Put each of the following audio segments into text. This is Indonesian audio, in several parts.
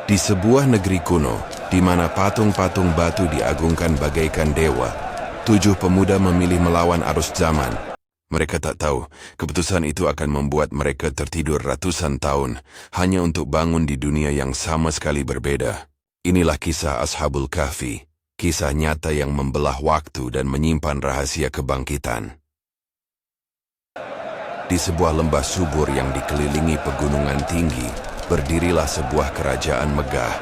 Di sebuah negeri kuno, di mana patung-patung batu diagungkan bagaikan dewa, 7 pemuda memilih melawan arus zaman. Mereka tak tahu, keputusan itu akan membuat mereka tertidur ratusan tahun, hanya untuk bangun di dunia yang sama sekali berbeda. Inilah kisah Ashabul Kahfi, kisah nyata yang membelah waktu dan menyimpan rahasia kebangkitan. Di sebuah lembah subur yang dikelilingi pegunungan tinggi, berdirilah sebuah kerajaan megah.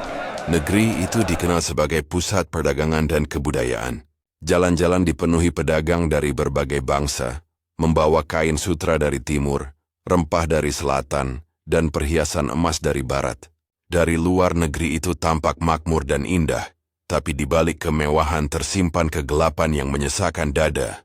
Negeri itu dikenal sebagai pusat perdagangan dan kebudayaan. Jalan-jalan dipenuhi pedagang dari berbagai bangsa, membawa kain sutra dari timur, rempah dari selatan, dan perhiasan emas dari barat. Dari luar negeri itu tampak makmur dan indah, tapi di balik kemewahan tersimpan kegelapan yang menyesakkan dada.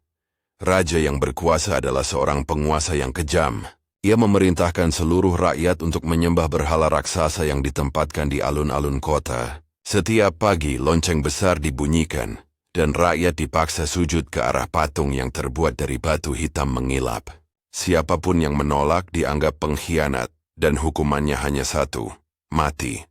Raja yang berkuasa adalah seorang penguasa yang kejam. Ia memerintahkan seluruh rakyat untuk menyembah berhala raksasa yang ditempatkan di alun-alun kota. Setiap pagi lonceng besar dibunyikan, dan rakyat dipaksa sujud ke arah patung yang terbuat dari batu hitam mengilap. Siapapun yang menolak dianggap pengkhianat, dan hukumannya hanya satu, mati.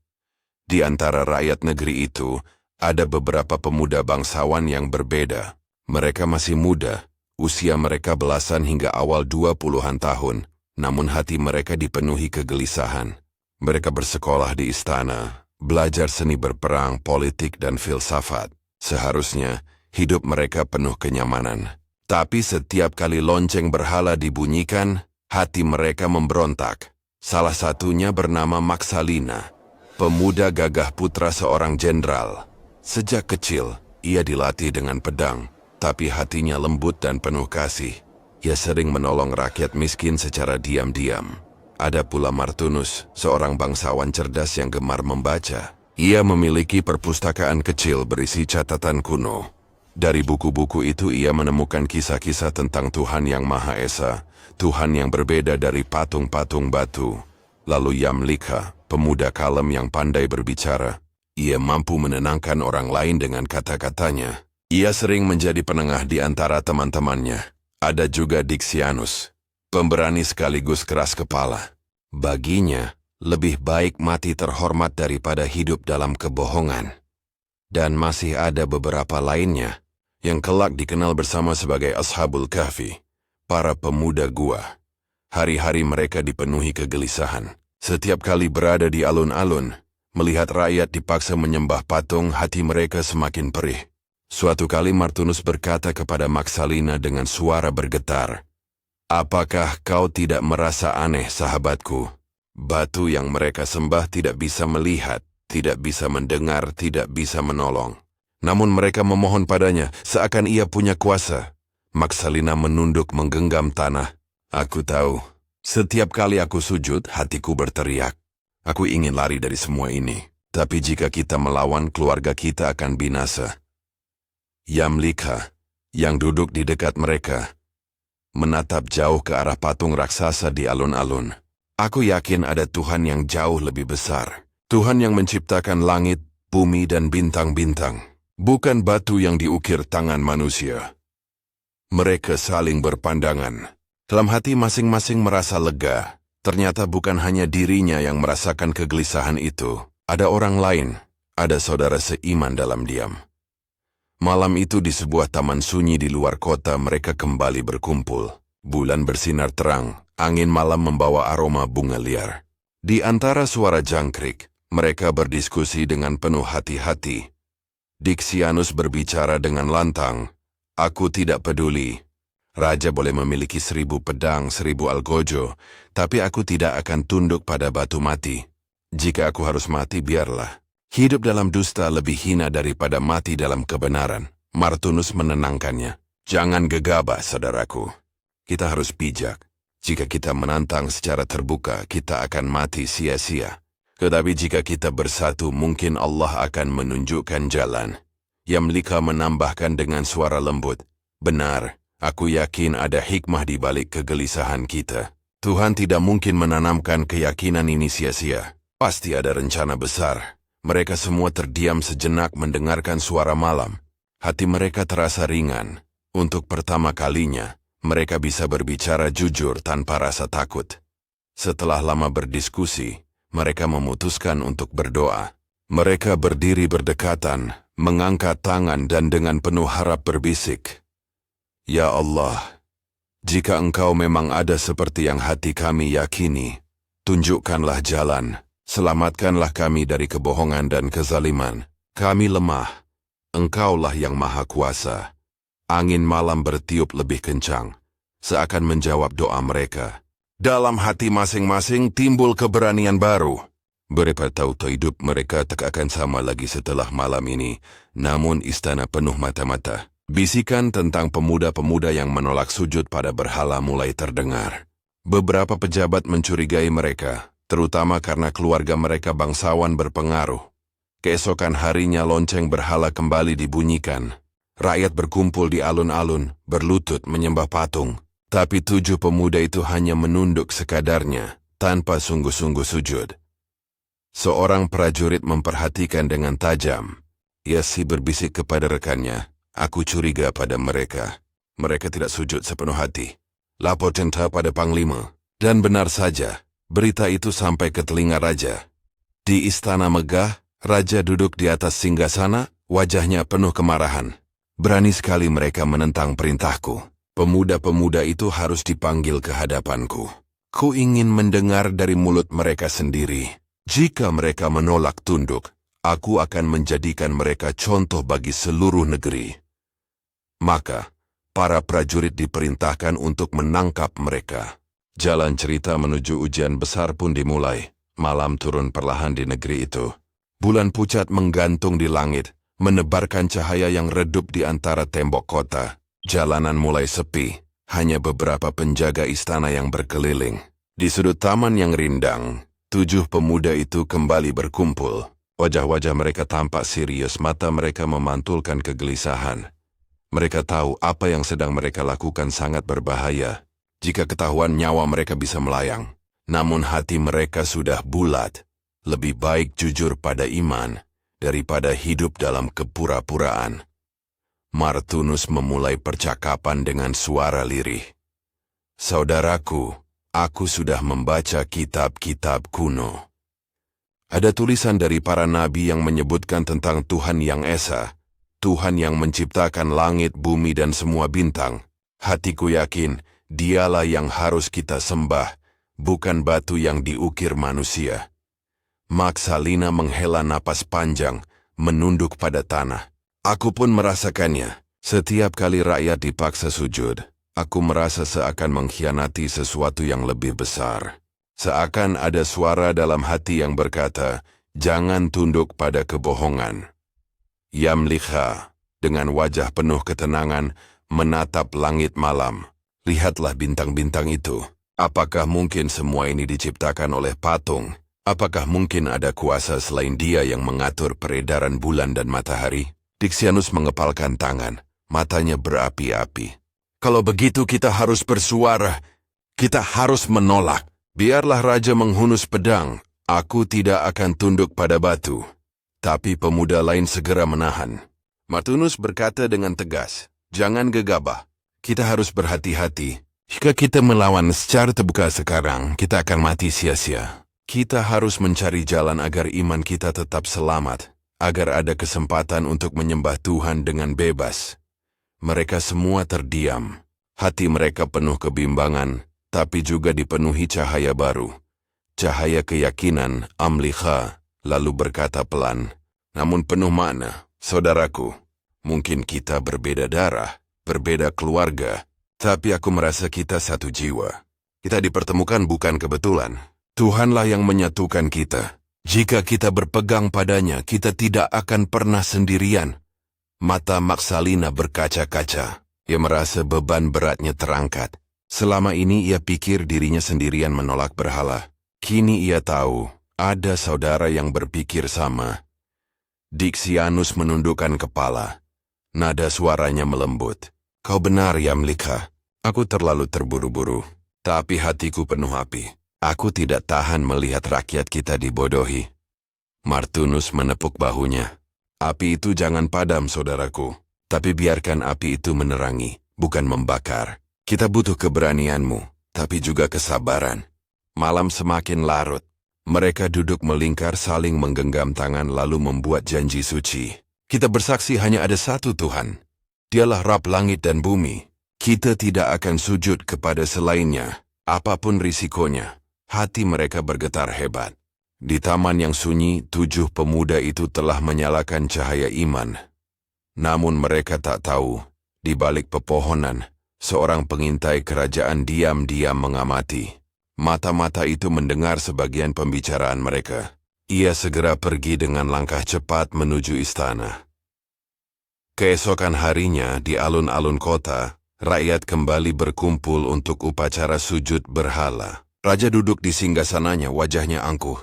Di antara rakyat negeri itu, ada beberapa pemuda bangsawan yang berbeda. Mereka masih muda, usia mereka belasan hingga awal 20-an tahun. Namun hati mereka dipenuhi kegelisahan. Mereka bersekolah di istana, belajar seni berperang, politik, dan filsafat. Seharusnya, hidup mereka penuh kenyamanan. Tapi setiap kali lonceng berhala dibunyikan, hati mereka memberontak. Salah satunya bernama Maksalina, pemuda gagah putra seorang jenderal. Sejak kecil, ia dilatih dengan pedang, tapi hatinya lembut dan penuh kasih. Ia sering menolong rakyat miskin secara diam-diam. Ada pula Martunus, seorang bangsawan cerdas yang gemar membaca. Ia memiliki perpustakaan kecil berisi catatan kuno. Dari buku-buku itu ia menemukan kisah-kisah tentang Tuhan yang Maha Esa, Tuhan yang berbeda dari patung-patung batu. Lalu Yamlika, pemuda kalem yang pandai berbicara. Ia mampu menenangkan orang lain dengan kata-katanya. Ia sering menjadi penengah di antara teman-temannya. Ada juga Dixianus, pemberani sekaligus keras kepala. Baginya, lebih baik mati terhormat daripada hidup dalam kebohongan. Dan masih ada beberapa lainnya, yang kelak dikenal bersama sebagai Ashabul Kahfi, para pemuda gua. Hari-hari mereka dipenuhi kegelisahan. Setiap kali berada di alun-alun, melihat rakyat dipaksa menyembah patung, hati mereka semakin perih. Suatu kali Martunus berkata kepada Maksalina dengan suara bergetar, "Apakah kau tidak merasa aneh, sahabatku? Batu yang mereka sembah tidak bisa melihat, tidak bisa mendengar, tidak bisa menolong. Namun mereka memohon padanya, seakan ia punya kuasa." Maksalina menunduk menggenggam tanah. "Aku tahu, setiap kali aku sujud, hatiku berteriak. Aku ingin lari dari semua ini. Tapi jika kita melawan, keluarga kita akan binasa." Yamlika, yang duduk di dekat mereka, menatap jauh ke arah patung raksasa di alun-alun. "Aku yakin ada Tuhan yang jauh lebih besar. Tuhan yang menciptakan langit, bumi, dan bintang-bintang. Bukan batu yang diukir tangan manusia." Mereka saling berpandangan. Dalam hati masing-masing merasa lega. Ternyata bukan hanya dirinya yang merasakan kegelisahan itu. Ada orang lain, ada saudara seiman dalam diam. Malam itu di sebuah taman sunyi di luar kota mereka kembali berkumpul. Bulan bersinar terang, angin malam membawa aroma bunga liar. Di antara suara jangkrik, mereka berdiskusi dengan penuh hati-hati. Dixianus berbicara dengan lantang, "Aku tidak peduli. Raja boleh memiliki 1000 pedang, 1000 algojo, tapi aku tidak akan tunduk pada batu mati. Jika aku harus mati, biarlah. Hidup dalam dusta lebih hina daripada mati dalam kebenaran." Martunus menenangkannya. "Jangan gegabah, saudaraku. Kita harus bijak. Jika kita menantang secara terbuka, kita akan mati sia-sia. Tetapi jika kita bersatu, mungkin Allah akan menunjukkan jalan." Yamlika menambahkan dengan suara lembut, "Benar, aku yakin ada hikmah di balik kegelisahan kita. Tuhan tidak mungkin menanamkan keyakinan ini sia-sia. Pasti ada rencana besar." Mereka semua terdiam sejenak mendengarkan suara malam. Hati mereka terasa ringan. Untuk pertama kalinya, mereka bisa berbicara jujur tanpa rasa takut. Setelah lama berdiskusi, mereka memutuskan untuk berdoa. Mereka berdiri berdekatan, mengangkat tangan dan dengan penuh harap berbisik, "Ya Allah, jika Engkau memang ada seperti yang hati kami yakini, tunjukkanlah jalan, selamatkanlah kami dari kebohongan dan kezaliman. Kami lemah, Engkaulah yang maha kuasa." Angin malam bertiup lebih kencang, seakan menjawab doa mereka. Dalam hati masing-masing timbul keberanian baru. Berapa tahu hidup mereka tak akan sama lagi setelah malam ini, namun istana penuh mata-mata. Bisikan tentang pemuda-pemuda yang menolak sujud pada berhala mulai terdengar. Beberapa pejabat mencurigai mereka, terutama karena keluarga mereka bangsawan berpengaruh. Keesokan harinya lonceng berhala kembali dibunyikan. Rakyat berkumpul di alun-alun, berlutut menyembah patung. Tapi 7 pemuda itu hanya menunduk sekadarnya, tanpa sungguh-sungguh sujud. Seorang prajurit memperhatikan dengan tajam. Ia berbisik kepada rekannya, "Aku curiga pada mereka. Mereka tidak sujud sepenuh hati. Lapor tentang pada Panglima." Dan benar saja, berita itu sampai ke telinga raja. Di istana megah, raja duduk di atas singgasana, wajahnya penuh kemarahan. Berani sekali mereka menentang perintahku. Pemuda-pemuda itu harus dipanggil ke hadapanku. Ku ingin mendengar dari mulut mereka sendiri. Jika mereka menolak tunduk, aku akan menjadikan mereka contoh bagi seluruh negeri. Maka, para prajurit diperintahkan untuk menangkap mereka. Jalan cerita menuju ujian besar pun dimulai. Malam turun perlahan di negeri itu. Bulan pucat menggantung di langit, menebarkan cahaya yang redup di antara tembok kota. Jalanan mulai sepi, hanya beberapa penjaga istana yang berkeliling. Di sudut taman yang rindang, 7 pemuda itu kembali berkumpul. Wajah-wajah mereka tampak serius, mata mereka memantulkan kegelisahan. Mereka tahu apa yang sedang mereka lakukan sangat berbahaya. Jika ketahuan, nyawa mereka bisa melayang. Namun hati mereka sudah bulat. Lebih baik jujur pada iman daripada hidup dalam kepura-puraan. Martunus memulai percakapan dengan suara lirih. "Saudaraku, aku sudah membaca kitab-kitab kuno. Ada tulisan dari para nabi yang menyebutkan tentang Tuhan yang Esa, Tuhan yang menciptakan langit, bumi, dan semua bintang. Hatiku yakin, Dialah yang harus kita sembah, bukan batu yang diukir manusia." Maksalina menghela napas panjang, menunduk pada tanah. Aku pun merasakannya. Setiap kali rakyat dipaksa sujud, aku merasa seakan mengkhianati sesuatu yang lebih besar. Seakan ada suara dalam hati yang berkata, "Jangan tunduk pada kebohongan." Yamlikha, dengan wajah penuh ketenangan, menatap langit malam. "Lihatlah bintang-bintang itu. Apakah mungkin semua ini diciptakan oleh patung? Apakah mungkin ada kuasa selain Dia yang mengatur peredaran bulan dan matahari?" Dixianus mengepalkan tangan, matanya berapi-api. "Kalau begitu kita harus bersuara. Kita harus menolak. Biarlah raja menghunus pedang. Aku tidak akan tunduk pada batu." Tapi pemuda lain segera menahan. Martunus berkata dengan tegas, "Jangan gegabah. Kita harus berhati-hati. Jika kita melawan secara terbuka sekarang, kita akan mati sia-sia. Kita harus mencari jalan agar iman kita tetap selamat, agar ada kesempatan untuk menyembah Tuhan dengan bebas." Mereka semua terdiam. Hati mereka penuh kebimbangan, tapi juga dipenuhi cahaya baru. Cahaya keyakinan. Amlikha lalu berkata pelan, namun penuh makna, "Saudaraku, mungkin kita berbeda darah, berbeda keluarga, tapi aku merasa kita satu jiwa. Kita dipertemukan bukan kebetulan. Tuhanlah yang menyatukan kita. Jika kita berpegang padanya, kita tidak akan pernah sendirian." Mata Maksalina berkaca-kaca. Ia merasa beban beratnya terangkat. Selama ini ia pikir dirinya sendirian menolak berhala. Kini ia tahu, ada saudara yang berpikir sama. Dixianus menundukkan kepala. Nada suaranya melembut. "Kau benar, Yamlikha. Aku terlalu terburu-buru. Tapi hatiku penuh api. Aku tidak tahan melihat rakyat kita dibodohi." Martunus menepuk bahunya. "Api itu jangan padam, saudaraku. Tapi biarkan api itu menerangi, bukan membakar. Kita butuh keberanianmu, tapi juga kesabaran." Malam semakin larut. Mereka duduk melingkar saling menggenggam tangan lalu membuat janji suci. Kita bersaksi hanya ada satu Tuhan. Dialah Rabb langit dan bumi. Kita tidak akan sujud kepada selainnya, apapun risikonya. Hati mereka bergetar hebat. Di taman yang sunyi, 7 pemuda itu telah menyalakan cahaya iman. Namun mereka tak tahu, di balik pepohonan, seorang pengintai kerajaan diam-diam mengamati. Mata-mata itu mendengar sebagian pembicaraan mereka. Ia segera pergi dengan langkah cepat menuju istana. Keesokan harinya di alun-alun kota, rakyat kembali berkumpul untuk upacara sujud berhala. Raja duduk di singgasananya, wajahnya angkuh.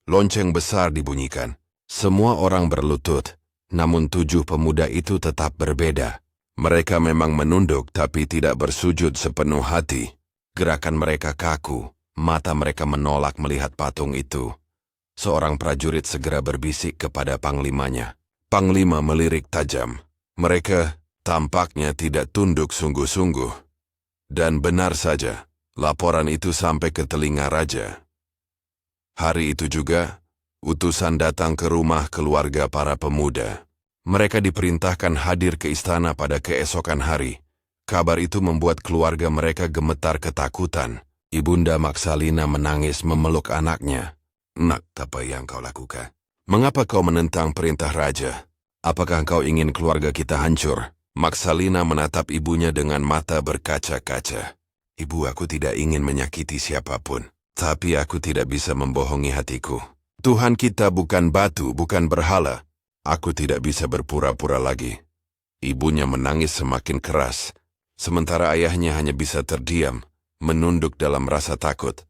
Lonceng besar dibunyikan. Semua orang berlutut, namun 7 pemuda itu tetap berbeda. Mereka memang menunduk tapi tidak bersujud sepenuh hati. Gerakan mereka kaku. Mata mereka menolak melihat patung itu. Seorang prajurit segera berbisik kepada panglimanya. Panglima melirik tajam. Mereka tampaknya tidak tunduk sungguh-sungguh. Dan benar saja, laporan itu sampai ke telinga raja. Hari itu juga, utusan datang ke rumah keluarga para pemuda. Mereka diperintahkan hadir ke istana pada keesokan hari. Kabar itu membuat keluarga mereka gemetar ketakutan. Ibunda Maksalina menangis memeluk anaknya. Nak, apa yang kau lakukan? Mengapa kau menentang perintah raja? Apakah kau ingin keluarga kita hancur? Maksalina menatap ibunya dengan mata berkaca-kaca. Ibu, aku tidak ingin menyakiti siapapun. Tapi aku tidak bisa membohongi hatiku. Tuhan kita bukan batu, bukan berhala. Aku tidak bisa berpura-pura lagi. Ibunya menangis semakin keras. Sementara ayahnya hanya bisa terdiam, menunduk dalam rasa takut.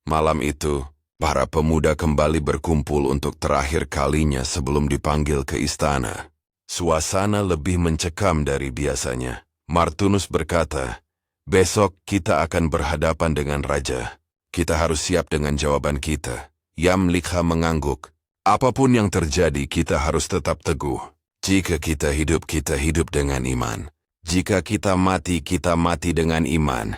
Malam itu, para pemuda kembali berkumpul untuk terakhir kalinya sebelum dipanggil ke istana. Suasana lebih mencekam dari biasanya. Martunus berkata, "Besok kita akan berhadapan dengan raja. Kita harus siap dengan jawaban kita." Yamlikha mengangguk. "Apapun yang terjadi, kita harus tetap teguh. Jika kita hidup dengan iman. Jika kita mati dengan iman."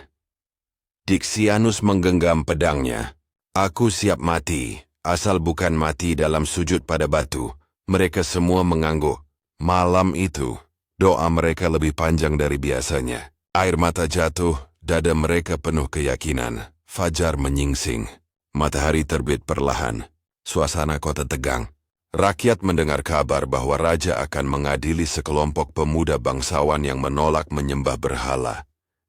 Dixianus menggenggam pedangnya. "Aku siap mati, asal bukan mati dalam sujud pada batu." Mereka semua mengangguk. Malam itu, doa mereka lebih panjang dari biasanya. Air mata jatuh, dada mereka penuh keyakinan. Fajar menyingsing. Matahari terbit perlahan. Suasana kota tegang. Rakyat mendengar kabar bahwa raja akan mengadili sekelompok pemuda bangsawan yang menolak menyembah berhala.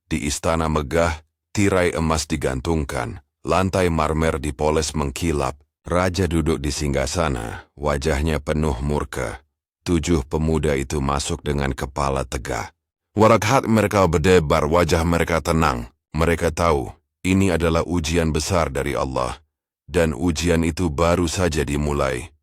Di istana megah, tirai emas digantungkan, lantai marmer dipoles mengkilap. Raja duduk di singgasana, wajahnya penuh murka. 7 pemuda itu masuk dengan kepala tegak. Warakat mereka berdebar, wajah mereka tenang. Mereka tahu, ini adalah ujian besar dari Allah. Dan ujian itu baru saja dimulai.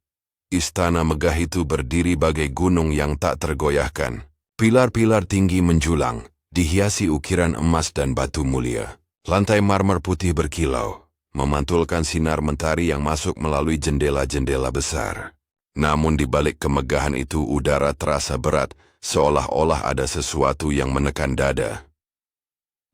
Istana megah itu berdiri bagai gunung yang tak tergoyahkan. Pilar-pilar tinggi menjulang, dihiasi ukiran emas dan batu mulia. Lantai marmer putih berkilau, memantulkan sinar mentari yang masuk melalui jendela-jendela besar. Namun di balik kemegahan itu udara terasa berat, seolah-olah ada sesuatu yang menekan dada.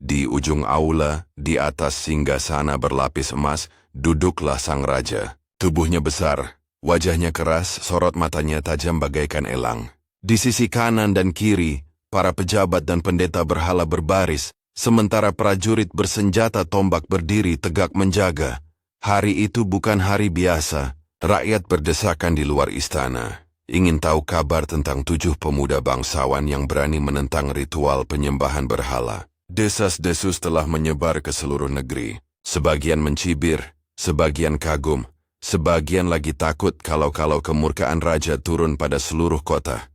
Di ujung aula, di atas singgasana berlapis emas, duduklah sang raja. Tubuhnya besar, wajahnya keras, sorot matanya tajam bagaikan elang. Di sisi kanan dan kiri, para pejabat dan pendeta berhala berbaris, sementara prajurit bersenjata tombak berdiri tegak menjaga. Hari itu bukan hari biasa. Rakyat berdesakan di luar istana, ingin tahu kabar tentang 7 pemuda bangsawan yang berani menentang ritual penyembahan berhala. Desas-desus telah menyebar ke seluruh negeri. Sebagian mencibir, sebagian kagum, sebagian lagi takut kalau kemurkaan raja turun pada seluruh kota.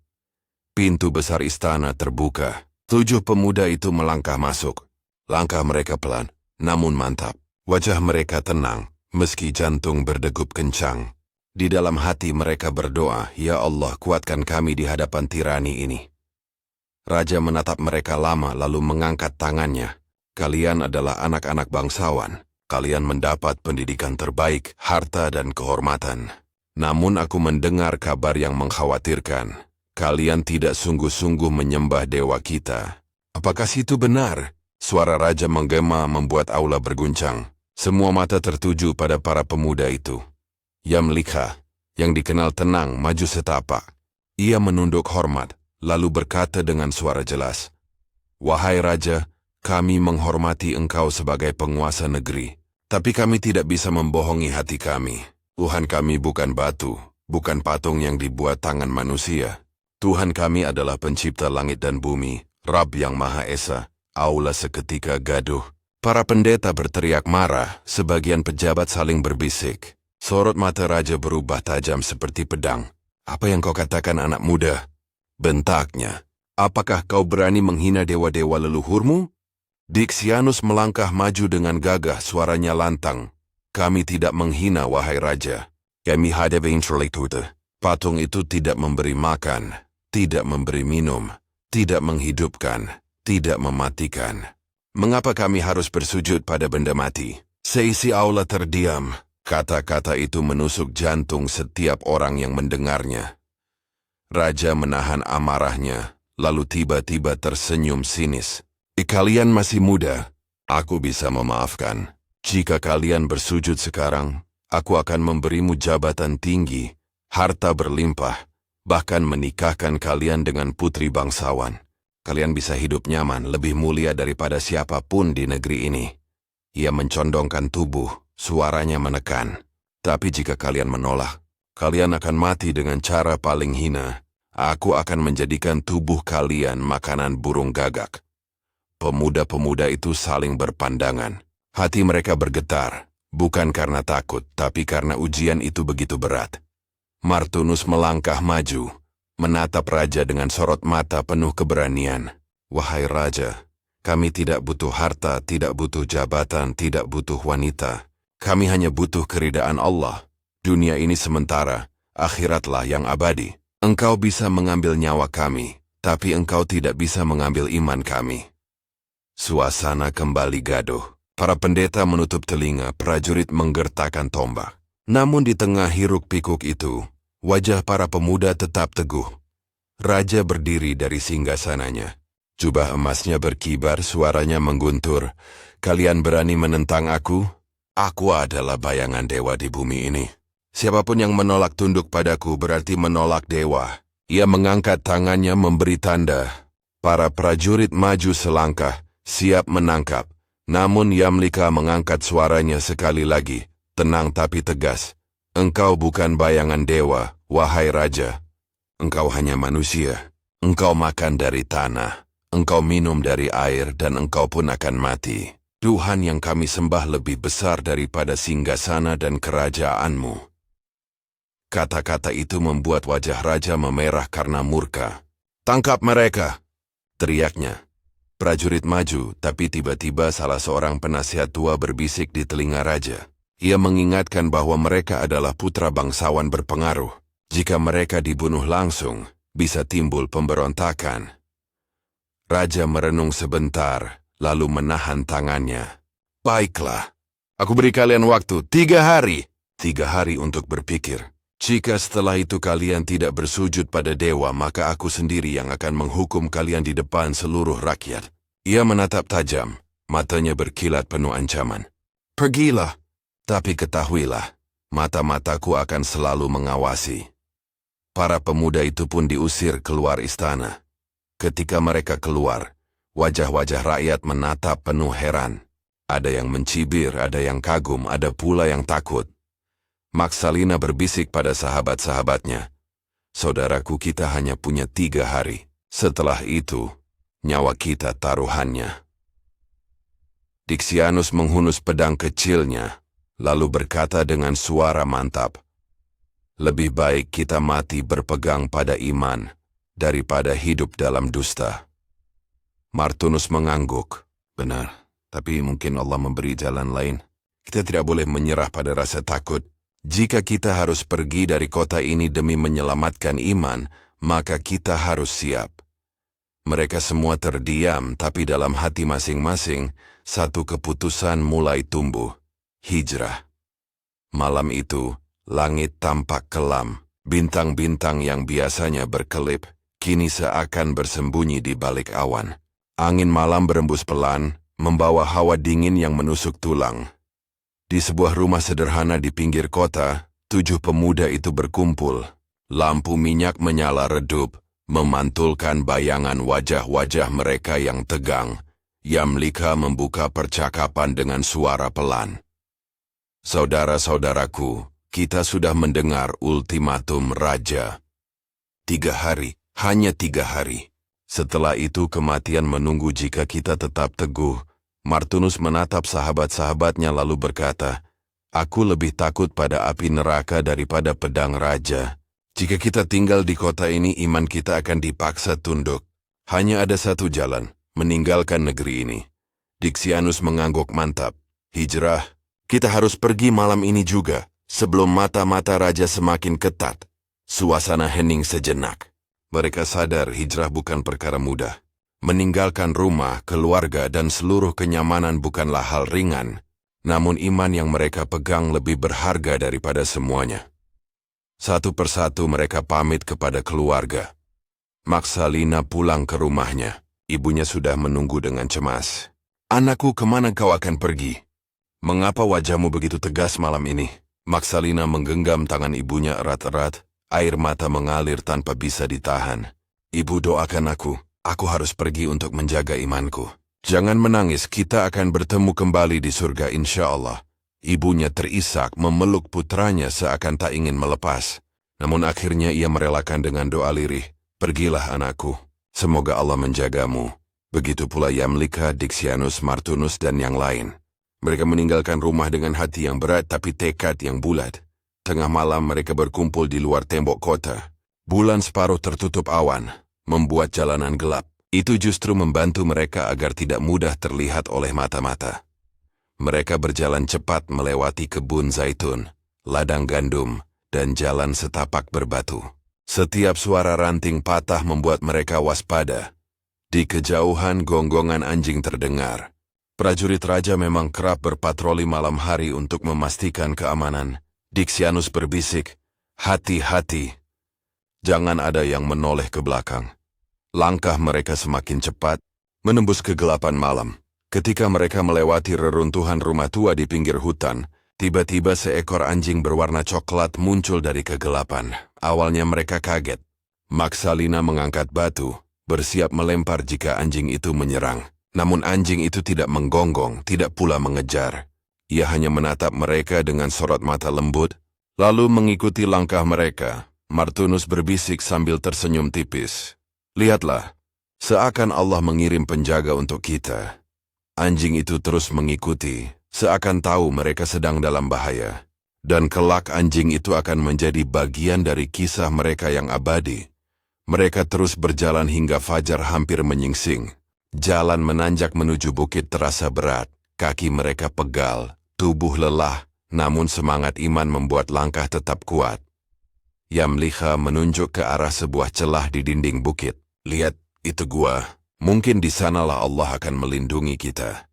Pintu besar istana terbuka. 7 pemuda itu melangkah masuk. Langkah mereka pelan, namun mantap. Wajah mereka tenang, meski jantung berdegup kencang. Di dalam hati mereka berdoa, "Ya Allah, kuatkan kami di hadapan tirani ini." Raja menatap mereka lama lalu mengangkat tangannya. "Kalian adalah anak-anak bangsawan. Kalian mendapat pendidikan terbaik, harta dan kehormatan. Namun aku mendengar kabar yang mengkhawatirkan. Kalian tidak sungguh-sungguh menyembah dewa kita. Apakah itu benar?" Suara raja menggema membuat aula berguncang. Semua mata tertuju pada para pemuda itu. Yamlika, yang dikenal tenang, maju setapak. Ia menunduk hormat, lalu berkata dengan suara jelas, "Wahai Raja, kami menghormati engkau sebagai penguasa negeri. Tapi kami tidak bisa membohongi hati kami. Tuhan kami bukan batu, bukan patung yang dibuat tangan manusia. Tuhan kami adalah pencipta langit dan bumi, Rabb yang Maha Esa." Aula seketika gaduh. Para pendeta berteriak marah, sebagian pejabat saling berbisik. Sorot mata raja berubah tajam seperti pedang. "Apa yang kau katakan, anak muda?" bentaknya. "Apakah kau berani menghina dewa-dewa leluhurmu?" Dixianus melangkah maju dengan gagah, suaranya lantang. "Kami tidak menghina, wahai raja. Kami hadap intelektual. Patung itu tidak memberi makan, tidak memberi minum, tidak menghidupkan, tidak mematikan. Mengapa kami harus bersujud pada benda mati?" Seisi aula terdiam. Kata-kata itu menusuk jantung setiap orang yang mendengarnya. Raja menahan amarahnya, lalu tiba-tiba tersenyum sinis. Kalian masih muda. Aku bisa memaafkan. Jika kalian bersujud sekarang, aku akan memberimu jabatan tinggi, harta berlimpah, bahkan menikahkan kalian dengan putri bangsawan. Kalian bisa hidup nyaman, lebih mulia daripada siapapun di negeri ini. Ia mencondongkan tubuh, suaranya menekan. Tapi jika kalian menolak, kalian akan mati dengan cara paling hina. Aku akan menjadikan tubuh kalian makanan burung gagak. Pemuda-pemuda itu saling berpandangan. Hati mereka bergetar, bukan karena takut, tapi karena ujian itu begitu berat. Martunus melangkah maju, menatap raja dengan sorot mata penuh keberanian. "Wahai raja, kami tidak butuh harta, tidak butuh jabatan, tidak butuh wanita. Kami hanya butuh keridaan Allah. Dunia ini sementara, akhiratlah yang abadi. Engkau bisa mengambil nyawa kami, tapi engkau tidak bisa mengambil iman kami." Suasana kembali gaduh. Para pendeta menutup telinga, prajurit menggertakkan tombak. Namun di tengah hiruk-pikuk itu, wajah para pemuda tetap teguh. Raja berdiri dari singgasananya. Jubah emasnya berkibar, suaranya mengguntur. "Kalian berani menentang aku? Aku adalah bayangan dewa di bumi ini. Siapapun yang menolak tunduk padaku berarti menolak dewa." Ia mengangkat tangannya memberi tanda. Para prajurit maju selangkah, siap menangkap. Namun Yamlika mengangkat suaranya sekali lagi, tenang tapi tegas. "Engkau bukan bayangan dewa, wahai raja. Engkau hanya manusia. Engkau makan dari tanah. Engkau minum dari air dan engkau pun akan mati. Tuhan yang kami sembah lebih besar daripada singgasana dan kerajaanmu." Kata-kata itu membuat wajah raja memerah karena murka. "Tangkap mereka!" teriaknya. Prajurit maju, tapi tiba-tiba salah seorang penasihat tua berbisik di telinga raja. Ia mengingatkan bahwa mereka adalah putra bangsawan berpengaruh. Jika mereka dibunuh langsung, bisa timbul pemberontakan. Raja merenung sebentar, lalu menahan tangannya. "Baiklah, aku beri kalian waktu 3 hari. 3 hari untuk berpikir. Jika setelah itu kalian tidak bersujud pada dewa, maka aku sendiri yang akan menghukum kalian di depan seluruh rakyat." Ia menatap tajam, matanya berkilat penuh ancaman. "Pergilah, tapi ketahuilah, mata-mataku akan selalu mengawasi." Para pemuda itu pun diusir keluar istana. Ketika mereka keluar, wajah-wajah rakyat menatap penuh heran. Ada yang mencibir, ada yang kagum, ada pula yang takut. Maksalina berbisik pada sahabat-sahabatnya, "Saudaraku, kita hanya punya 3 hari. Setelah itu, nyawa kita taruhannya." Dixianus menghunus pedang kecilnya, lalu berkata dengan suara mantap, "Lebih baik kita mati berpegang pada iman, daripada hidup dalam dusta." Martunus mengangguk. "Benar, tapi mungkin Allah memberi jalan lain. Kita tidak boleh menyerah pada rasa takut. Jika kita harus pergi dari kota ini demi menyelamatkan iman, maka kita harus siap." Mereka semua terdiam, tapi dalam hati masing-masing, satu keputusan mulai tumbuh. Hijrah. Malam itu, langit tampak kelam. Bintang-bintang yang biasanya berkelip, kini seakan bersembunyi di balik awan. Angin malam berembus pelan, membawa hawa dingin yang menusuk tulang. Di sebuah rumah sederhana di pinggir kota, 7 pemuda itu berkumpul. Lampu minyak menyala redup, memantulkan bayangan wajah-wajah mereka yang tegang. Yamlika membuka percakapan dengan suara pelan. Saudara-saudaraku, kita sudah mendengar ultimatum raja. 3 hari, hanya 3 hari. Setelah itu kematian menunggu jika kita tetap teguh. Martunus menatap sahabat-sahabatnya lalu berkata, "Aku lebih takut pada api neraka daripada pedang raja. Jika kita tinggal di kota ini, iman kita akan dipaksa tunduk. Hanya ada satu jalan, meninggalkan negeri ini." Dixianus mengangguk mantap. "Hijrah, kita harus pergi malam ini juga, sebelum mata-mata raja semakin ketat." Suasana hening sejenak. Mereka sadar hijrah bukan perkara mudah. Meninggalkan rumah, keluarga, dan seluruh kenyamanan bukanlah hal ringan, namun iman yang mereka pegang lebih berharga daripada semuanya. Satu persatu mereka pamit kepada keluarga. Maksalina pulang ke rumahnya. Ibunya sudah menunggu dengan cemas. "Anakku, kemana kau akan pergi? Mengapa wajahmu begitu tegas malam ini?" Maksalina menggenggam tangan ibunya erat-erat, air mata mengalir tanpa bisa ditahan. "Ibu, doakan aku harus pergi untuk menjaga imanku." "Jangan menangis, kita akan bertemu kembali di surga insya Allah." Ibunya terisak memeluk putranya seakan tak ingin melepas. Namun akhirnya ia merelakan dengan doa lirih, "Pergilah anakku, semoga Allah menjagamu." Begitu pula Yamlika, Dixianus, Martunus, dan yang lain. Mereka meninggalkan rumah dengan hati yang berat tapi tekad yang bulat. Tengah malam mereka berkumpul di luar tembok kota. Bulan separuh tertutup awan, membuat jalanan gelap. Itu justru membantu mereka agar tidak mudah terlihat oleh mata-mata. Mereka berjalan cepat melewati kebun zaitun, ladang gandum, dan jalan setapak berbatu. Setiap suara ranting patah membuat mereka waspada. Di kejauhan gonggongan anjing terdengar. Prajurit raja memang kerap berpatroli malam hari untuk memastikan keamanan. Dixianus berbisik, "Hati-hati. Jangan ada yang menoleh ke belakang." Langkah mereka semakin cepat, menembus kegelapan malam. Ketika mereka melewati reruntuhan rumah tua di pinggir hutan, tiba-tiba seekor anjing berwarna coklat muncul dari kegelapan. Awalnya mereka kaget. Maksalina mengangkat batu, bersiap melempar jika anjing itu menyerang. Namun anjing itu tidak menggonggong, tidak pula mengejar. Ia hanya menatap mereka dengan sorot mata lembut, lalu mengikuti langkah mereka. Martunus berbisik sambil tersenyum tipis, "Lihatlah, seakan Allah mengirim penjaga untuk kita." Anjing itu terus mengikuti, seakan tahu mereka sedang dalam bahaya. Dan kelak anjing itu akan menjadi bagian dari kisah mereka yang abadi. Mereka terus berjalan hingga fajar hampir menyingsing. Jalan menanjak menuju bukit terasa berat, kaki mereka pegal, tubuh lelah, namun semangat iman membuat langkah tetap kuat. Yamlika menunjuk ke arah sebuah celah di dinding bukit. "Lihat, itu gua. Mungkin di sanalah Allah akan melindungi kita."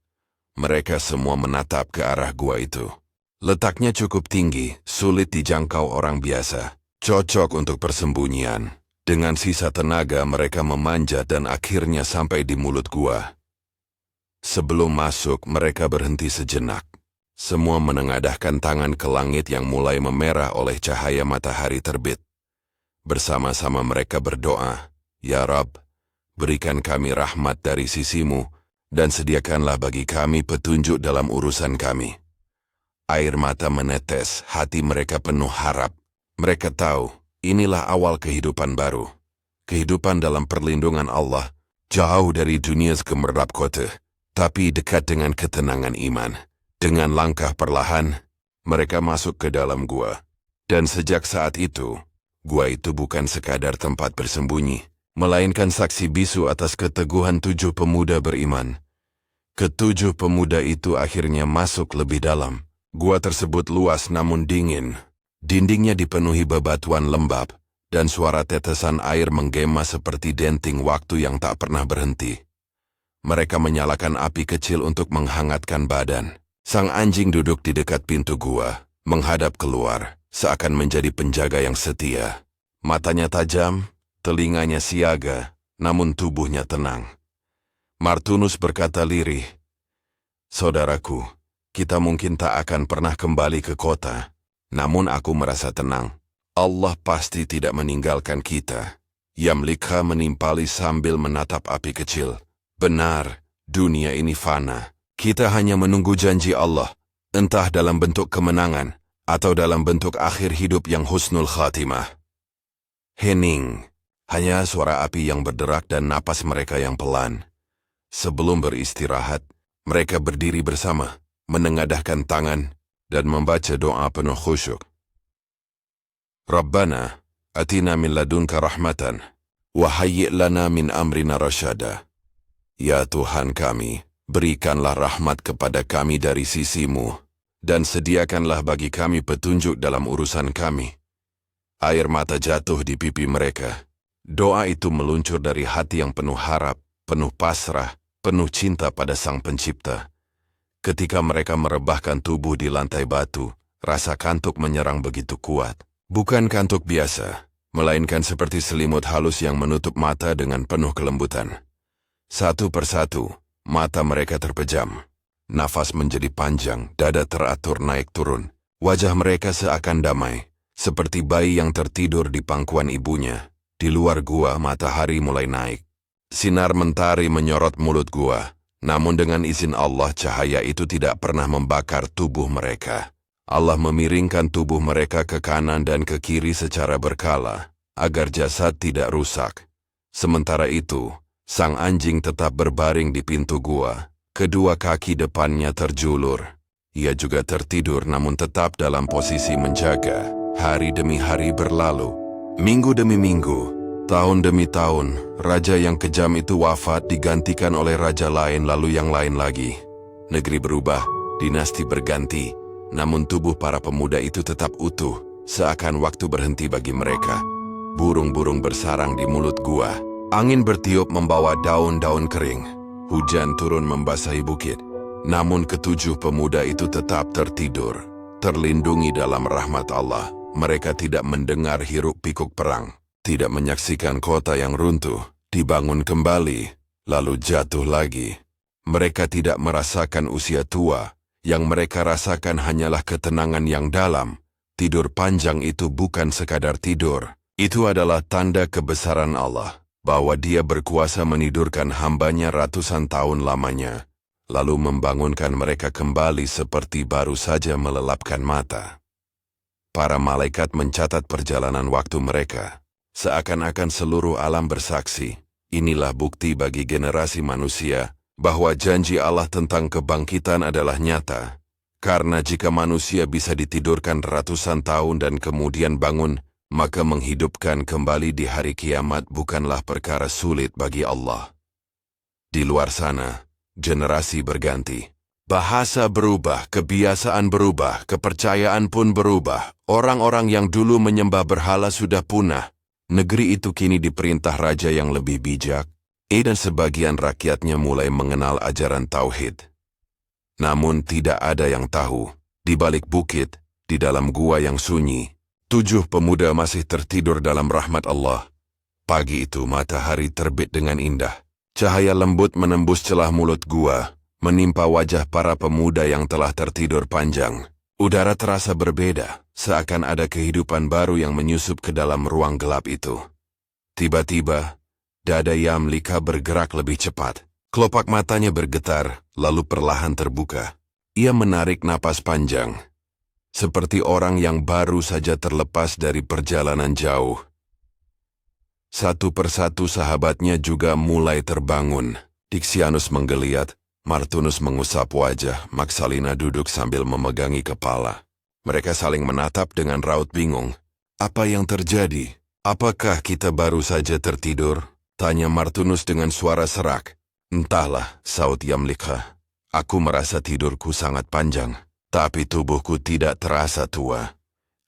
Mereka semua menatap ke arah gua itu. Letaknya cukup tinggi, sulit dijangkau orang biasa. Cocok untuk persembunyian. Dengan sisa tenaga mereka memanjat dan akhirnya sampai di mulut gua. Sebelum masuk, mereka berhenti sejenak. Semua menengadahkan tangan ke langit yang mulai memerah oleh cahaya matahari terbit. Bersama-sama mereka berdoa, "Ya Rabb, berikan kami rahmat dari sisimu, dan sediakanlah bagi kami petunjuk dalam urusan kami." Air mata menetes, hati mereka penuh harap. Mereka tahu, inilah awal kehidupan baru. Kehidupan dalam perlindungan Allah, jauh dari dunia gemerlap kota, tapi dekat dengan ketenangan iman. Dengan langkah perlahan, mereka masuk ke dalam gua. Dan sejak saat itu, gua itu bukan sekadar tempat bersembunyi, melainkan saksi bisu atas keteguhan 7 pemuda beriman. Ketujuh pemuda itu akhirnya masuk lebih dalam. Gua tersebut luas namun dingin. Dindingnya dipenuhi bebatuan lembab, dan suara tetesan air menggema seperti denting waktu yang tak pernah berhenti. Mereka menyalakan api kecil untuk menghangatkan badan. Sang anjing duduk di dekat pintu gua, menghadap keluar, seakan menjadi penjaga yang setia. Matanya tajam, telinganya siaga, namun tubuhnya tenang. Martunus berkata lirih, "Saudaraku, kita mungkin tak akan pernah kembali ke kota. Namun aku merasa tenang. Allah pasti tidak meninggalkan kita. Yamlikha menimpali sambil menatap api kecil. Benar, dunia ini fana. Kita hanya menunggu janji Allah, entah dalam bentuk kemenangan atau dalam bentuk akhir hidup yang husnul khatimah. Hening, hanya suara api yang berderak dan napas mereka yang pelan. Sebelum beristirahat, mereka berdiri bersama, menengadahkan tangan, dan membaca doa penuh khusyuk. Rabbana, atina min ladunka rahmatan, wa hayyi' lana min amrina rasyada. Ya Tuhan kami, berikanlah rahmat kepada kami dari sisimu, dan sediakanlah bagi kami petunjuk dalam urusan kami. Air mata jatuh di pipi mereka. Doa itu meluncur dari hati yang penuh harap, penuh pasrah, penuh cinta pada Sang Pencipta. Ketika mereka merebahkan tubuh di lantai batu, rasa kantuk menyerang begitu kuat. Bukan kantuk biasa, melainkan seperti selimut halus yang menutup mata dengan penuh kelembutan. Satu persatu, mata mereka terpejam. Nafas menjadi panjang, dada teratur naik turun. Wajah mereka seakan damai, seperti bayi yang tertidur di pangkuan ibunya. Di luar gua, matahari mulai naik. Sinar mentari menyorot mulut gua. Namun dengan izin Allah, cahaya itu tidak pernah membakar tubuh mereka. Allah memiringkan tubuh mereka ke kanan dan ke kiri secara berkala, agar jasad tidak rusak. Sementara itu, sang anjing tetap berbaring di pintu gua. Kedua kaki depannya terjulur. Ia juga tertidur namun tetap dalam posisi menjaga. Hari demi hari berlalu. Minggu demi minggu. Tahun demi tahun. Raja yang kejam itu wafat digantikan oleh raja lain lalu yang lain lagi. Negeri berubah. Dinasti berganti. Namun tubuh para pemuda itu tetap utuh. Seakan waktu berhenti bagi mereka. Burung-burung bersarang di mulut gua. Angin bertiup membawa daun-daun kering. Hujan turun membasahi bukit. Namun ketujuh pemuda itu tetap tertidur, terlindungi dalam rahmat Allah. Mereka tidak mendengar hiruk-pikuk perang, tidak menyaksikan kota yang runtuh, dibangun kembali, lalu jatuh lagi. Mereka tidak merasakan usia tua, yang mereka rasakan hanyalah ketenangan yang dalam. Tidur panjang itu bukan sekadar tidur, itu adalah tanda kebesaran Allah. Bahwa dia berkuasa menidurkan hambanya ratusan tahun lamanya, lalu membangunkan mereka kembali seperti baru saja melelapkan mata. Para malaikat mencatat perjalanan waktu mereka, seakan-akan seluruh alam bersaksi. Inilah bukti bagi generasi manusia, bahwa janji Allah tentang kebangkitan adalah nyata. Karena jika manusia bisa ditidurkan ratusan tahun dan kemudian bangun, maka menghidupkan kembali di hari kiamat bukanlah perkara sulit bagi Allah. Di luar sana, generasi berganti. Bahasa berubah, kebiasaan berubah, kepercayaan pun berubah. Orang-orang yang dulu menyembah berhala sudah punah. Negeri itu kini diperintah raja yang lebih bijak. Dan sebagian rakyatnya mulai mengenal ajaran tauhid. Namun tidak ada yang tahu, di balik bukit, di dalam gua yang sunyi, 7 pemuda masih tertidur dalam rahmat Allah. Pagi itu matahari terbit dengan indah. Cahaya lembut menembus celah mulut gua, menimpa wajah para pemuda yang telah tertidur panjang. Udara terasa berbeda, seakan ada kehidupan baru yang menyusup ke dalam ruang gelap itu. Tiba-tiba, dada Yamlikha bergerak lebih cepat. Kelopak matanya bergetar, lalu perlahan terbuka. Ia menarik napas panjang. Seperti orang yang baru saja terlepas dari perjalanan jauh. Satu persatu sahabatnya juga mulai terbangun. Dixianus menggeliat, Martunus mengusap wajah, Maxalina duduk sambil memegangi kepala. Mereka saling menatap dengan raut bingung. Apa yang terjadi? Apakah kita baru saja tertidur? Tanya Martunus dengan suara serak. Entahlah, saut Yamlikha. Aku merasa tidurku sangat panjang. Tapi tubuhku tidak terasa tua.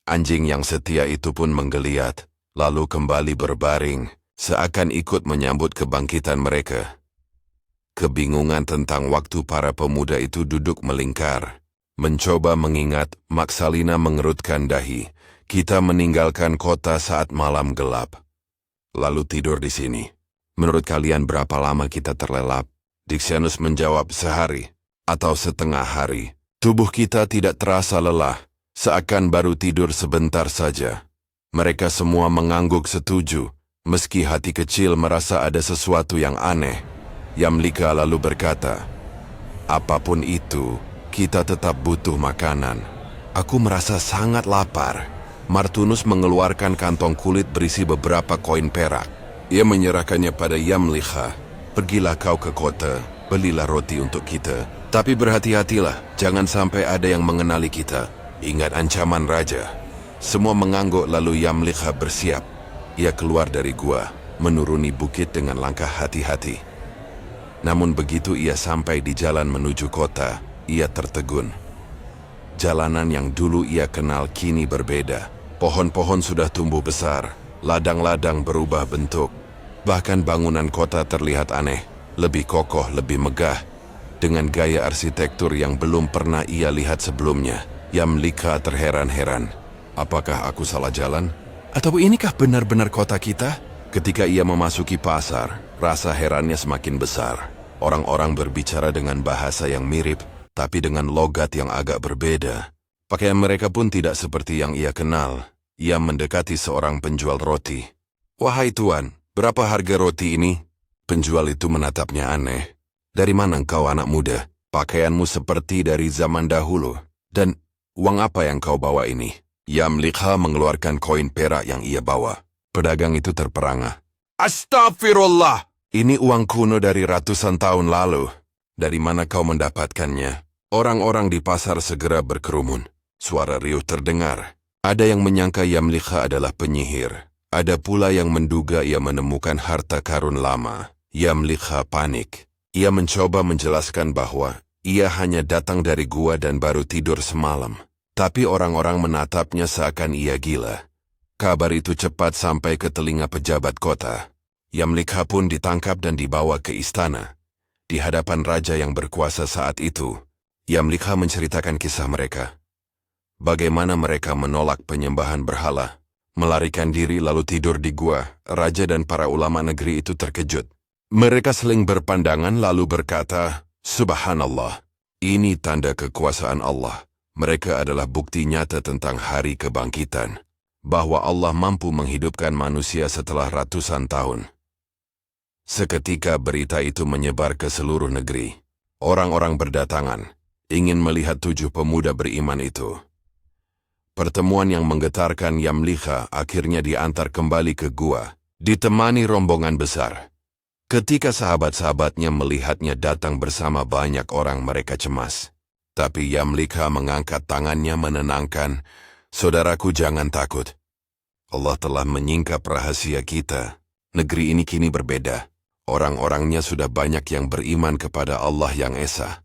Anjing yang setia itu pun menggeliat, lalu kembali berbaring, seakan ikut menyambut kebangkitan mereka. Kebingungan tentang waktu para pemuda itu duduk melingkar. Mencoba mengingat, Maxalina mengerutkan dahi. Kita meninggalkan kota saat malam gelap. Lalu tidur di sini. Menurut kalian berapa lama kita terlelap? Dixianus menjawab 1 hari, atau setengah hari. Tubuh kita tidak terasa lelah, seakan baru tidur sebentar saja. Mereka semua mengangguk setuju, meski hati kecil merasa ada sesuatu yang aneh. Yamlika lalu berkata, "Apapun itu, kita tetap butuh makanan. Aku merasa sangat lapar." Martunus mengeluarkan kantong kulit berisi beberapa koin perak. Ia menyerahkannya pada Yamlika. "Pergilah kau ke kota, belilah roti untuk kita. Tapi berhati-hatilah, jangan sampai ada yang mengenali kita. Ingat ancaman raja." Semua mengangguk lalu Yamlika bersiap. Ia keluar dari gua, menuruni bukit dengan langkah hati-hati. Namun begitu ia sampai di jalan menuju kota, ia tertegun. Jalanan yang dulu ia kenal kini berbeda. Pohon-pohon sudah tumbuh besar, ladang-ladang berubah bentuk. Bahkan bangunan kota terlihat aneh, lebih kokoh, lebih megah, dengan gaya arsitektur yang belum pernah ia lihat sebelumnya. Yamlika terheran-heran. Apakah aku salah jalan? Atau inikah benar-benar kota kita? Ketika ia memasuki pasar, rasa herannya semakin besar. Orang-orang berbicara dengan bahasa yang mirip, tapi dengan logat yang agak berbeda. Pakaian mereka pun tidak seperti yang ia kenal. Ia mendekati seorang penjual roti. "Wahai tuan, berapa harga roti ini?" Penjual itu menatapnya aneh. "Dari mana engkau anak muda? Pakaianmu seperti dari zaman dahulu. Dan uang apa yang kau bawa ini?" Yamlika mengeluarkan koin perak yang ia bawa. Pedagang itu terperangah. "Astagfirullah! Ini uang kuno dari ratusan tahun lalu. Dari mana kau mendapatkannya?" Orang-orang di pasar segera berkerumun. Suara riuh terdengar. Ada yang menyangka Yamlika adalah penyihir. Ada pula yang menduga ia menemukan harta karun lama. Yamlika panik. Ia mencoba menjelaskan bahwa ia hanya datang dari gua dan baru tidur semalam. Tapi orang-orang menatapnya seakan ia gila. Kabar itu cepat sampai ke telinga pejabat kota. Yamlika pun ditangkap dan dibawa ke istana. Di hadapan raja yang berkuasa saat itu, Yamlika menceritakan kisah mereka. Bagaimana mereka menolak penyembahan berhala, melarikan diri lalu tidur di gua. Raja dan para ulama negeri itu terkejut. Mereka saling berpandangan lalu berkata, "Subhanallah, ini tanda kekuasaan Allah. Mereka adalah bukti nyata tentang hari kebangkitan, bahwa Allah mampu menghidupkan manusia setelah ratusan tahun." Seketika berita itu menyebar ke seluruh negeri. Orang-orang berdatangan, ingin melihat 7 pemuda beriman itu. Pertemuan yang menggetarkan Yamlika akhirnya diantar kembali ke gua, ditemani rombongan besar. Ketika sahabat-sahabatnya melihatnya datang bersama banyak orang, mereka cemas. Tapi Yamlika mengangkat tangannya menenangkan, "Saudaraku, jangan takut. Allah telah menyingkap rahasia kita. Negeri ini kini berbeda. Orang-orangnya sudah banyak yang beriman kepada Allah yang Esa."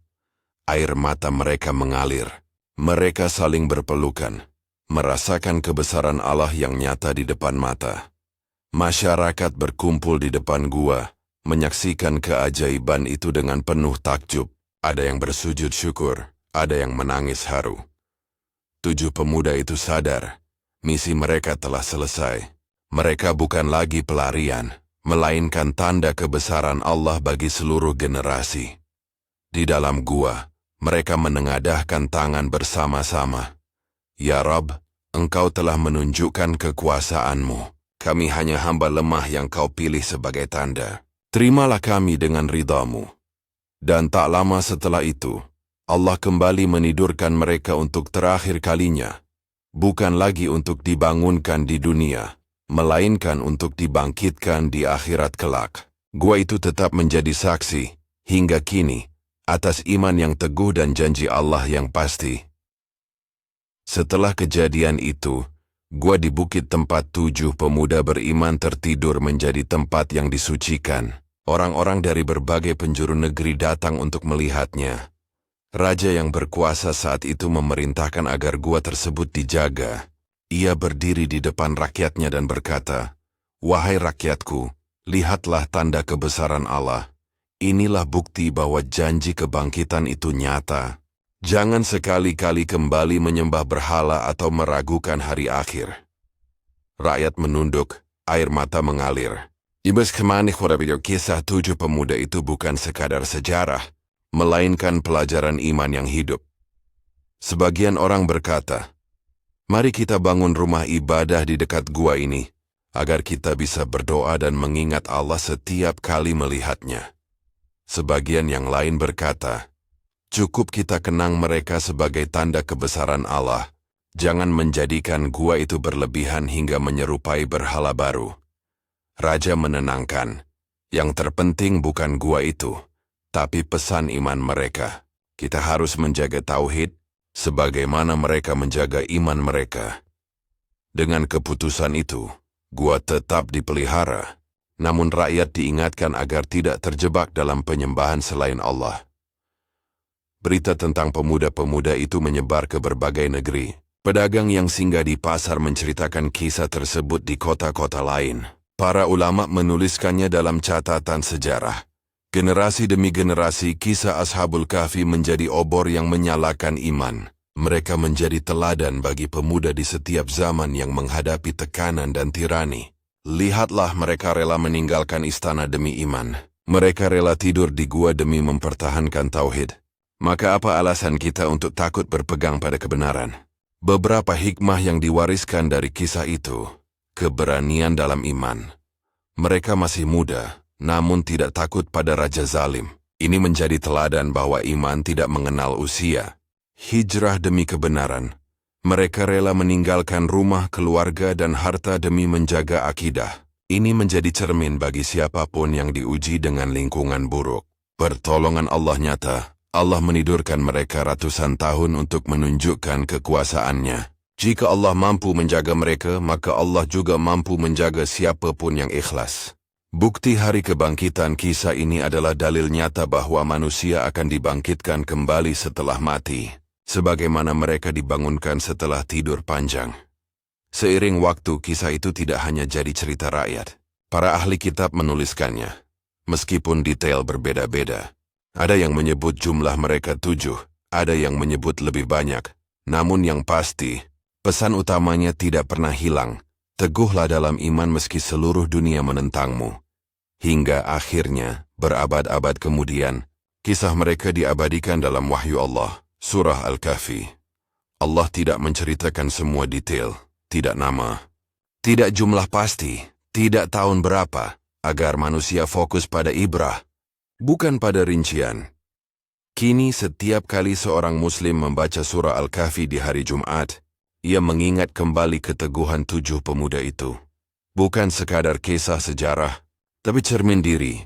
Air mata mereka mengalir. Mereka saling berpelukan, merasakan kebesaran Allah yang nyata di depan mata. Masyarakat berkumpul di depan gua, menyaksikan keajaiban itu dengan penuh takjub. Ada yang bersujud syukur, ada yang menangis haru. 7 pemuda itu sadar, misi mereka telah selesai. Mereka bukan lagi pelarian, melainkan tanda kebesaran Allah bagi seluruh generasi. Di dalam gua, mereka menengadahkan tangan bersama-sama. "Ya Rabb, Engkau telah menunjukkan kekuasaanmu. Kami hanya hamba lemah yang Kau pilih sebagai tanda. Terimalah kami dengan ridhamu." Dan tak lama setelah itu, Allah kembali menidurkan mereka untuk terakhir kalinya. Bukan lagi untuk dibangunkan di dunia, melainkan untuk dibangkitkan di akhirat kelak. Gua itu tetap menjadi saksi, hingga kini, atas iman yang teguh dan janji Allah yang pasti. Setelah kejadian itu, gua di bukit tempat 7 pemuda beriman tertidur menjadi tempat yang disucikan. Orang-orang dari berbagai penjuru negeri datang untuk melihatnya. Raja yang berkuasa saat itu memerintahkan agar gua tersebut dijaga. Ia berdiri di depan rakyatnya dan berkata, "Wahai rakyatku, lihatlah tanda kebesaran Allah. Inilah bukti bahwa janji kebangkitan itu nyata. Jangan sekali-kali kembali menyembah berhala atau meragukan hari akhir." Rakyat menunduk, air mata mengalir. Ibas kemana video kisah 7 pemuda itu bukan sekadar sejarah, melainkan pelajaran iman yang hidup. Sebagian orang berkata, "Mari kita bangun rumah ibadah di dekat gua ini, agar kita bisa berdoa dan mengingat Allah setiap kali melihatnya." Sebagian yang lain berkata, "Cukup kita kenang mereka sebagai tanda kebesaran Allah. Jangan menjadikan gua itu berlebihan hingga menyerupai berhala baru." Raja menenangkan, "Yang terpenting bukan gua itu, tapi pesan iman mereka. Kita harus menjaga tauhid, sebagaimana mereka menjaga iman mereka." Dengan keputusan itu, gua tetap dipelihara, namun rakyat diingatkan agar tidak terjebak dalam penyembahan selain Allah. Berita tentang pemuda-pemuda itu menyebar ke berbagai negeri. Pedagang yang singgah di pasar menceritakan kisah tersebut di kota-kota lain. Para ulama menuliskannya dalam catatan sejarah. Generasi demi generasi, kisah Ashabul Kahfi menjadi obor yang menyalakan iman. Mereka menjadi teladan bagi pemuda di setiap zaman yang menghadapi tekanan dan tirani. Lihatlah, mereka rela meninggalkan istana demi iman. Mereka rela tidur di gua demi mempertahankan tauhid. Maka apa alasan kita untuk takut berpegang pada kebenaran? Beberapa hikmah yang diwariskan dari kisah itu. Keberanian dalam iman. Mereka masih muda, namun tidak takut pada raja zalim. Ini menjadi teladan bahwa iman tidak mengenal usia. Hijrah demi kebenaran. Mereka rela meninggalkan rumah, keluarga, dan harta demi menjaga akidah. Ini menjadi cermin bagi siapapun yang diuji dengan lingkungan buruk. Pertolongan Allah nyata. Allah menidurkan mereka ratusan tahun untuk menunjukkan kekuasaannya. Jika Allah mampu menjaga mereka, maka Allah juga mampu menjaga siapapun yang ikhlas. Bukti hari kebangkitan kisah ini adalah dalil nyata bahwa manusia akan dibangkitkan kembali setelah mati, sebagaimana mereka dibangunkan setelah tidur panjang. Seiring waktu, kisah itu tidak hanya jadi cerita rakyat. Para ahli kitab menuliskannya. Meskipun detail berbeda-beda. Ada yang menyebut jumlah mereka 7, ada yang menyebut lebih banyak. Namun yang pasti, pesan utamanya tidak pernah hilang. Teguhlah dalam iman meski seluruh dunia menentangmu. Hingga akhirnya, berabad-abad kemudian, kisah mereka diabadikan dalam wahyu Allah, Surah Al-Kahfi. Allah tidak menceritakan semua detail, tidak nama, tidak jumlah pasti, tidak tahun berapa, agar manusia fokus pada ibrah, bukan pada rincian. Kini setiap kali seorang muslim membaca surah Al-Kahfi di hari Jumat, ia mengingat kembali keteguhan 7 pemuda itu. Bukan sekadar kisah sejarah, tapi cermin diri.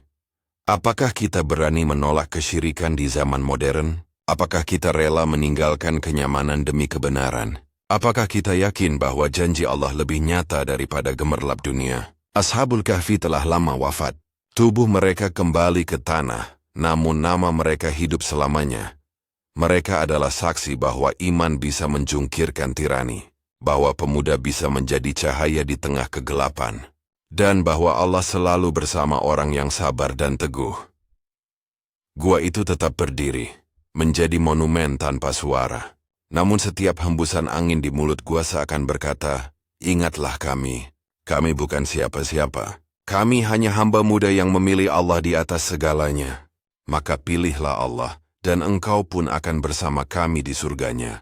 Apakah kita berani menolak kesyirikan di zaman modern? Apakah kita rela meninggalkan kenyamanan demi kebenaran? Apakah kita yakin bahwa janji Allah lebih nyata daripada gemerlap dunia? Ashabul Kahfi telah lama wafat. Tubuh mereka kembali ke tanah, namun nama mereka hidup selamanya. Mereka adalah saksi bahwa iman bisa menjungkirkan tirani, bahwa pemuda bisa menjadi cahaya di tengah kegelapan, dan bahwa Allah selalu bersama orang yang sabar dan teguh. Gua itu tetap berdiri, menjadi monumen tanpa suara. Namun setiap hembusan angin di mulut gua seakan berkata, "Ingatlah kami bukan siapa-siapa. Kami hanya hamba muda yang memilih Allah di atas segalanya. Maka pilihlah Allah, dan engkau pun akan bersama kami di surganya."